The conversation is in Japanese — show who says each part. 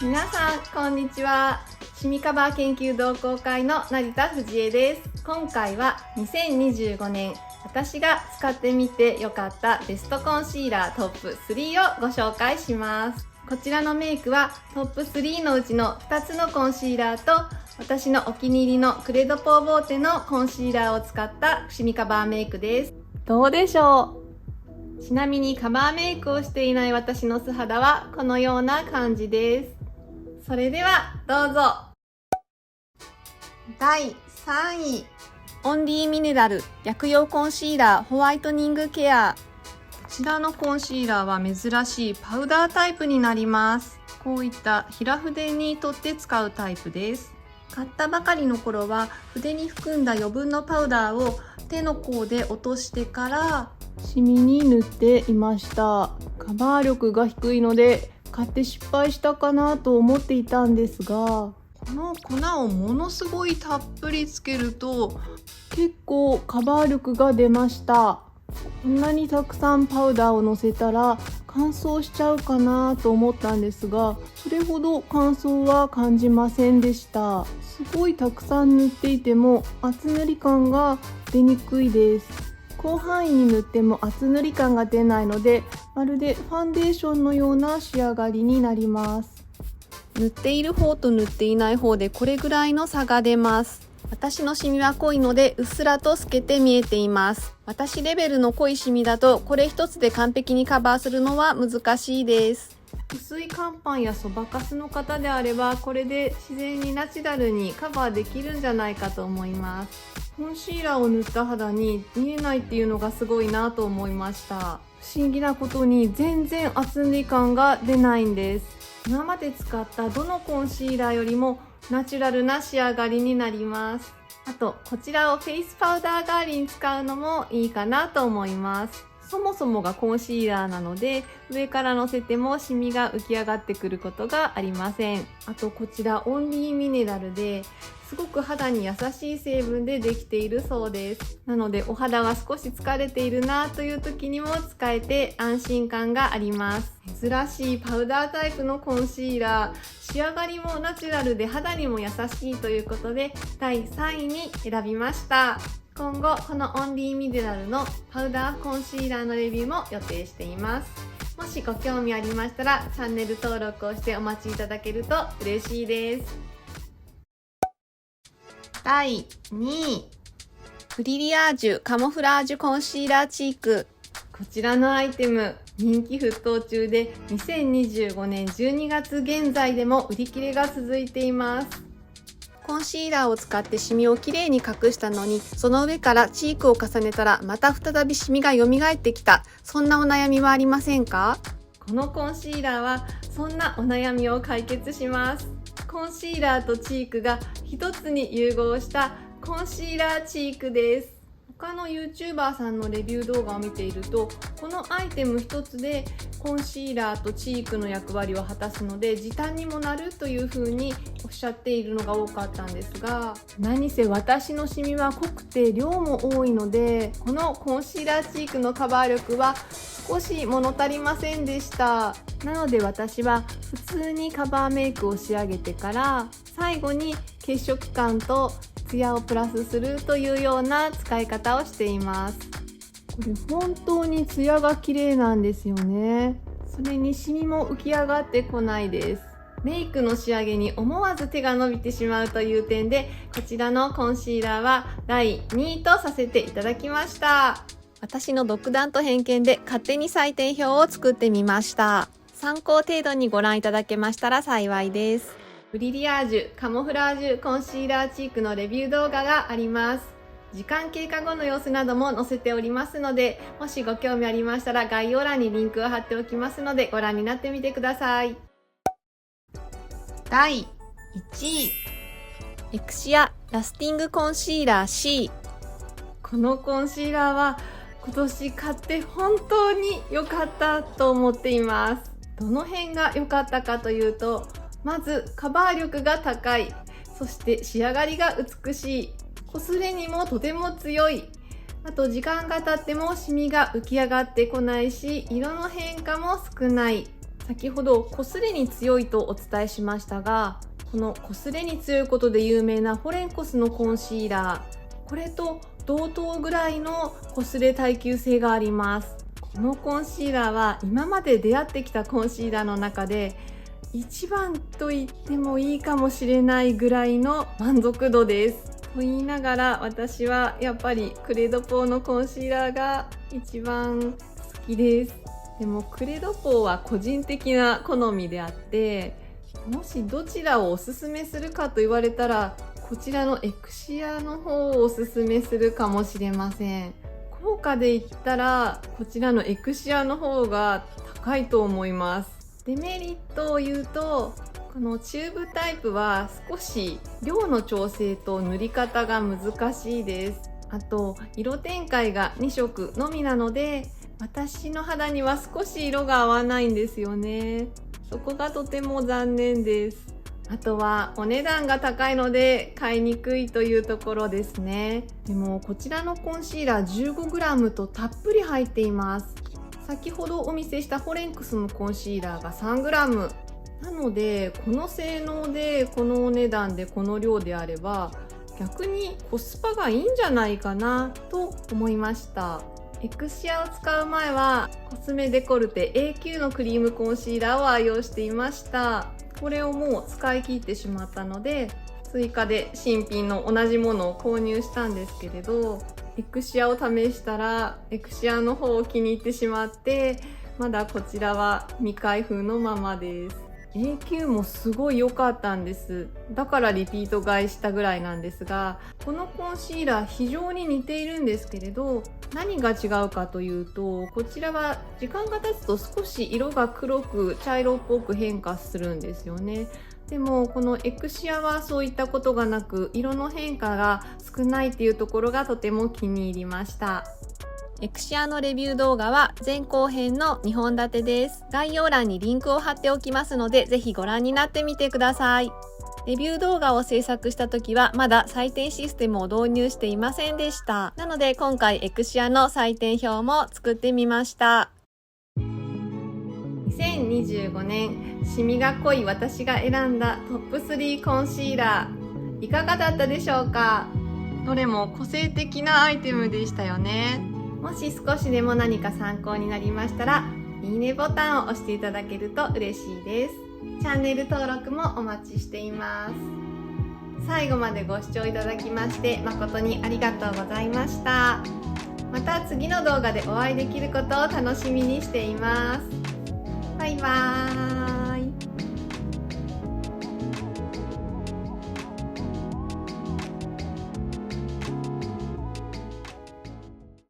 Speaker 1: 皆さんこんにちは。シミカバー研究同好会の成田藤江です。今回は2025年私が使ってみてよかったベストコンシーラートップ3をご紹介します。こちらのメイクはトップ3のうちの2つのコンシーラーと私のお気に入りのクレドポーボーテのコンシーラーを使ったシミカバーメイクです。どうでしょう？ちなみにカバーメイクをしていない私の素肌はこのような感じです。それではどうぞ。第3位、オンリーミネラル薬用コンシーラーホワイトニングケア。こちらのコンシーラーは珍しいパウダータイプになります。こういった平筆に取って使うタイプです。買ったばかりの頃は筆に含んだ余分のパウダーを手の甲で落としてからシミに塗っていました。カバー力が低いので買って失敗したかなと思っていたんですが、この粉をものすごいたっぷりつけると結構カバー力が出ました。こんなにたくさんパウダーをのせたら乾燥しちゃうかなと思ったんですが、それほど乾燥は感じませんでした。すごいたくさん塗っていても厚塗り感が出にくいです。広範囲に塗っても厚塗り感が出ないので、まるでファンデーションのような仕上がりになります。塗っている方と塗っていない方でこれぐらいの差が出ます。私のシミは濃いのでうっすらと透けて見えています。私レベルの濃いシミだとこれ一つで完璧にカバーするのは難しいです。薄い乾パンやそばかすの方であればこれで自然にナチュラルにカバーできるんじゃないかと思います。コンシーラーを塗った肌に見えないっていうのがすごいなと思いました。不思議なことに全然厚塗り感が出ないんです。今まで使ったどのコンシーラーよりもナチュラルな仕上がりになります。あとこちらをフェイスパウダー代わりに使うのもいいかなと思います。そもそもがコンシーラーなので上からのせてもシミが浮き上がってくることがありません。あとこちらオンリーミネラルですごく肌に優しい成分でできているそうです。なのでお肌が少し疲れているなという時にも使えて安心感があります。珍しいパウダータイプのコンシーラー、仕上がりもナチュラルで肌にも優しいということで第3位に選びました。今後このオンリーミネラルのパウダーコンシーラーのレビューも予定しています。もしご興味ありましたらチャンネル登録をしてお待ちいただけると嬉しいです。第2位、ブリリアージュカモフラージュコンシーラーチーク。こちらのアイテム人気沸騰中で2025年12月現在でも売り切れが続いています。コンシーラーを使ってシミをきれいに隠したのにその上からチークを重ねたらまた再びシミが蘇ってきた、そんなお悩みはありませんか？このコンシーラーはそんなお悩みを解決します。コンシーラーとチークが一つに融合したコンシーラーチークです。他の YouTuber さんのレビュー動画を見ているとこのアイテム一つでコンシーラーとチークの役割を果たすので時短にもなるという風におっしゃっているのが多かったんですが、何せ私のシミは濃くて量も多いのでこのコンシーラーチークのカバー力は少し物足りませんでした。なので私は普通にカバーメイクを仕上げてから最後に血色感とツヤをプラスするというような使い方をしています。これ本当にツヤが綺麗なんですよね。それにシミも浮き上がってこないです。メイクの仕上げに思わず手が伸びてしまうという点でこちらのコンシーラーは第2位とさせていただきました。私の独断と偏見で勝手に採点表を作ってみました。参考程度にご覧いただけましたら幸いです。ブリリアージュカモフラージュコンシーラーチークのレビュー動画があります。時間経過後の様子なども載せておりますので、もしご興味ありましたら概要欄にリンクを貼っておきますのでご覧になってみてください。第1位、エクシアラスティングコンシーラー C。 このコンシーラーは今年買って本当に良かったと思っています。どの辺が良かったかというと、まずカバー力が高い、そして仕上がりが美しい、こすれにもとても強い、あと時間が経ってもシミが浮き上がってこないし色の変化も少ない、先ほど擦れに強いとお伝えしましたが、この擦れに強いことで有名なフォレンコスのコンシーラー、これと同等ぐらいの擦れ耐久性があります。このコンシーラーは今まで出会ってきたコンシーラーの中で一番と言ってもいいかもしれないぐらいの満足度です。と言いながら、私はやっぱりクレドポーのコンシーラーが一番好きです。でもクレドポーは個人的な好みであって、もしどちらをおすすめするかと言われたら、こちらのエクシアの方をおすすめするかもしれません。効果で言ったらこちらのエクシアの方が高いと思います。デメリットを言うと、このチューブタイプは少し量の調整と塗り方が難しいです。あと色展開が2色のみなので、私の肌には少し色が合わないんですよね。そこがとても残念です。あとはお値段が高いので買いにくいというところですね。でもこちらのコンシーラー 15g とたっぷり入っています。先ほどお見せしたフォレンクスのコンシーラーが 3g なので、この性能でこのお値段でこの量であれば逆にコスパがいいんじゃないかなと思いました。エクシアを使う前はコスメデコルテ A9 のクリームコンシーラーを愛用していました。これをもう使い切ってしまったので、追加で新品の同じものを購入したんですけれど、エクシアを試したらエクシアの方を気に入ってしまって、まだこちらは未開封のままです。 A9 もすごい良かったんです。だからリピート買いしたぐらいなんですが、このコンシーラー非常に似ているんですけれど、何が違うかというと、こちらは時間が経つと少し色が黒く茶色っぽく変化するんですよね。でもこのエクシアはそういったことがなく、色の変化が少ないっていうところがとても気に入りました。エクシアのレビュー動画は前後編の2本立てです。概要欄にリンクを貼っておきますので、ぜひご覧になってみてください。レビュー動画を制作した時はまだ採点システムを導入していませんでした。なので今回エクシアの採点表も作ってみました。2025年シミが濃い私が選んだトップ3コンシーラー、いかがだったでしょうか？どれも個性的なアイテムでしたよね。もし少しでも何か参考になりましたら、いいねボタンを押していただけると嬉しいです。チャンネル登録もお待ちしています。最後までご視聴いただきまして誠にありがとうございました。また次の動画でお会いできることを楽しみにしています。バイバーイ。